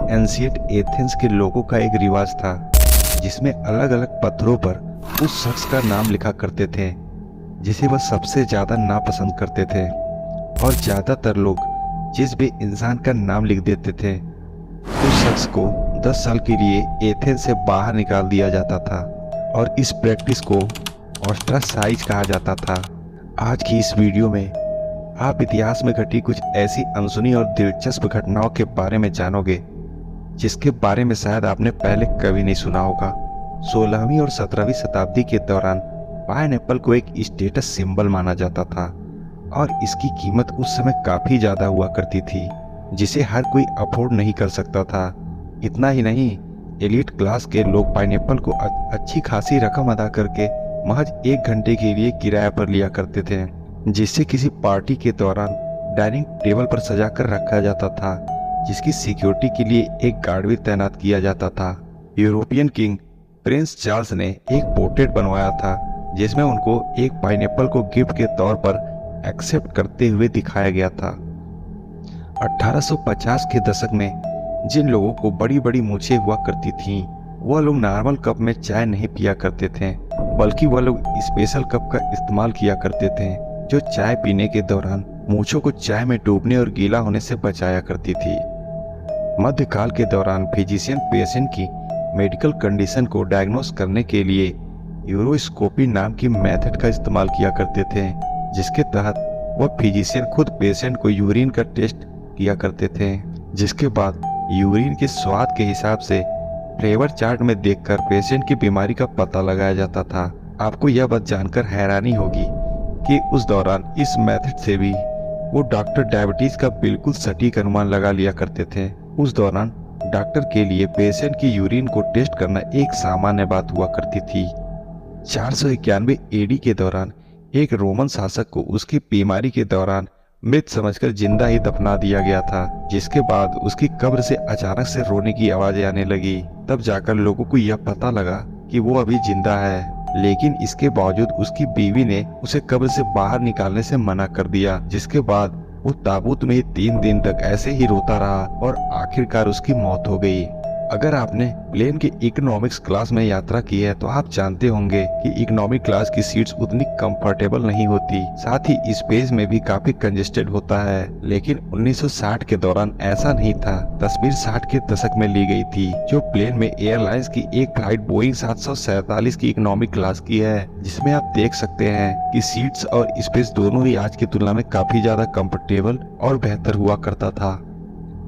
Ancient Athens के लोगों का एक रिवाज था जिसमें अलग अलग पत्थरों पर उस शख्स का नाम लिखा करते थे जिसे वह सबसे ज्यादा नापसंद करते थे, और ज्यादातर लोग जिस भी इंसान का नाम लिख देते थे उस शख्स को 10 साल के लिए एथेंस से बाहर निकाल दिया जाता था, और इस प्रैक्टिस को ऑस्ट्रासाइज कहा जाता था। आज की इस वीडियो में आप इतिहास में घटी कुछ ऐसी अनसुनी और दिलचस्प घटनाओं के बारे में जानोगे जिसके बारे में शायद आपने पहले कभी नहीं सुना होगा। 16वीं और 17वीं शताब्दी के दौरान पाइनएप्पल को एक स्टेटस सिंबल माना जाता था और इसकी कीमत उस समय काफी ज्यादा हुआ करती थी जिसे हर कोई अफोर्ड नहीं कर सकता था। इतना ही नहीं, एलिट क्लास के लोग पाइनएप्पल को अच्छी खासी रकम अदा करके महज 1 घंटे के लिए किराए पर लिया करते थे, जिससे किसी पार्टी के दौरान डाइनिंग टेबल पर सजा कर रखा जाता था, जिसकी सिक्योरिटी के लिए एक गार्ड भी तैनात किया जाता था। यूरोपियन किंग प्रिंस चार्ल्स ने एक पोर्ट्रेट बनवाया था जिसमें उनको एक पाइनएप्पल को गिफ्ट के तौर पर एक्सेप्ट करते हुए दिखाया गया था। 1850 के दशक में जिन लोगों को बड़ी बड़ी मूछें हुआ करती थीं, वह लोग नॉर्मल कप में चाय नहीं पिया करते थे, बल्कि वह लोग स्पेशल कप का इस्तेमाल किया करते थे जो चाय पीने के दौरान मूछों को चाय में डूबने और गीला होने से बचाया करती थी। मध्यकाल के दौरान फिजिशियन पेशेंट की मेडिकल कंडीशन को डायग्नोस करने के लिए यूरोस्कोपी नाम की मेथड का इस्तेमाल किया करते थे, जिसके तहत वह फिजिशियन खुद पेशेंट को यूरिन का टेस्ट किया करते थे, जिसके बाद यूरिन के स्वाद के हिसाब से फ्लेवर चार्ट में देखकर पेशेंट की बीमारी का पता लगाया जाता था। आपको यह बात जानकर हैरानी होगी कि उस दौरान इस मेथड से भी वो डॉक्टर डायबिटीज का बिल्कुल सटीक अनुमान लगा लिया करते थे। उस दौरान डॉक्टर के लिए पेशेंट की यूरिन को टेस्ट करना एक सामान्य बात हुआ करती थी। 491 एडी के दौरान एक रोमन शासक को उसकी बीमारी के दौरान मृत समझकर जिंदा ही दफना दिया गया था, जिसके बाद उसकी कब्र से अचानक से रोने की आवाजें आने लगी। तब जाकर लोगों को यह पता लगा कि वो अभी जिंदा है, लेकिन इसके बावजूद उसकी बीवी ने उसे कब्र से बाहर निकालने से मना कर दिया, जिसके बाद वो ताबूत में ही 3 दिन तक ऐसे ही रोता रहा और आखिरकार उसकी मौत हो गई। अगर आपने प्लेन के इकोनॉमिक्स क्लास में यात्रा की है तो आप जानते होंगे कि इकोनॉमिक क्लास की सीट्स उतनी कंफर्टेबल नहीं होती, साथ ही स्पेस में भी काफी कंजेस्टेड होता है। लेकिन 1960 के दौरान ऐसा नहीं था। तस्वीर 60 के दशक में ली गई थी, जो प्लेन में एयरलाइंस की एक फ्लाइट बोइंग 747 की इकोनॉमिक क्लास की है, जिसमें आप देख सकते हैं कि सीट्स और स्पेस दोनों ही आज की तुलना में काफी ज्यादा कंफर्टेबल और बेहतर हुआ करता था।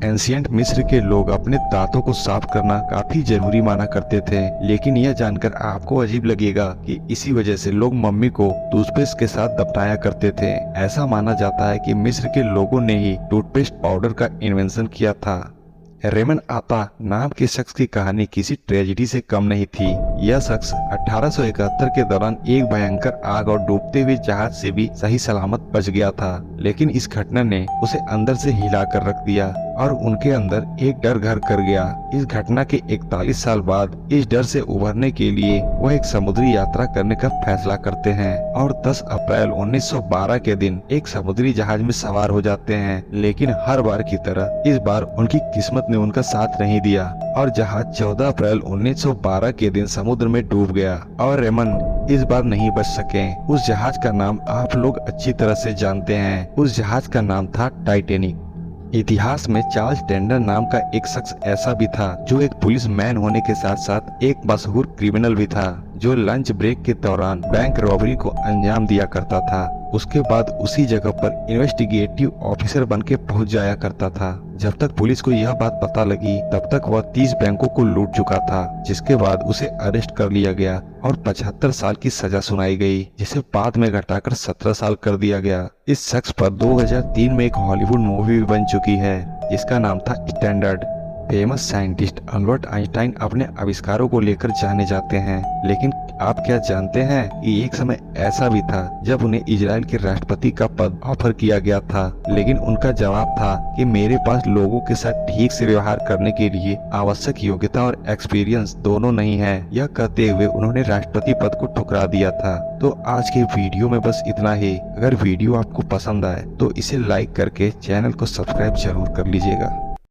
एंशिएंट मिस्र के लोग अपने दांतों को साफ करना काफी जरूरी माना करते थे, लेकिन यह जानकर आपको अजीब लगेगा कि इसी वजह से लोग मम्मी को टूथपेस्ट के साथ दफनाया करते थे। ऐसा माना जाता है कि मिस्र के लोगों ने ही टूथपेस्ट पाउडर का इन्वेंशन किया था। रेमन आता नाम के शख्स की कहानी किसी ट्रेजेडी से कम नहीं थी। यह शख्स 1871 के दौरान एक भयंकर आग और डूबते हुए जहाज से भी सही सलामत बच गया था, लेकिन इस घटना ने उसे अंदर से हिला कर रख दिया और उनके अंदर एक डर घर कर गया। इस घटना के 41 साल बाद इस डर से उभरने के लिए वह एक समुद्री यात्रा करने का फैसला करते हैं और 10 अप्रैल 1912 के दिन एक समुद्री जहाज में सवार हो जाते हैं। लेकिन हर बार की तरह इस बार उनकी किस्मत ने उनका साथ नहीं दिया और जहाज 14 अप्रैल 1912 के दिन समुद्र में डूब गया और रेमन इस बार नहीं बच सके। उस जहाज का नाम आप लोग अच्छी तरह से जानते हैं। उस जहाज का नाम था टाइटैनिक। इतिहास में चार्ल्स टेंडर नाम का एक शख्स ऐसा भी था जो एक पुलिस मैन होने के साथ साथ एक मशहूर क्रिमिनल भी था, जो लंच ब्रेक के दौरान बैंक रॉबरी को अंजाम दिया करता था। उसके बाद उसी जगह पर इन्वेस्टिगेटिव ऑफिसर बन के पहुँच जाया करता था। जब तक पुलिस को यह बात पता लगी तब तक वह 30 बैंकों को लूट चुका था, जिसके बाद उसे अरेस्ट कर लिया गया और 75 साल की सजा सुनाई गई, जिसे बाद में घटाकर 17 साल कर दिया गया। इस शख्स पर 2003 में एक हॉलीवुड मूवी भी बन चुकी है जिसका नाम था standard. Famous scientist Albert Einstein अपने आविष्कारों को लेकर जाने जाते हैं, लेकिन आप क्या जानते हैं कि एक समय ऐसा भी था जब उन्हें इजराइल के राष्ट्रपति का पद ऑफर किया गया था, लेकिन उनका जवाब था कि मेरे पास लोगों के साथ ठीक से व्यवहार करने के लिए आवश्यक योग्यता और एक्सपीरियंस दोनों नहीं है। यह कहते हुए उन्होंने राष्ट्रपति पद को ठुकरा दिया था। तो आज के वीडियो में बस इतना ही। अगर वीडियो आपको पसंद आए तो इसे लाइक करके चैनल को सब्सक्राइब जरूर कर लीजिएगा।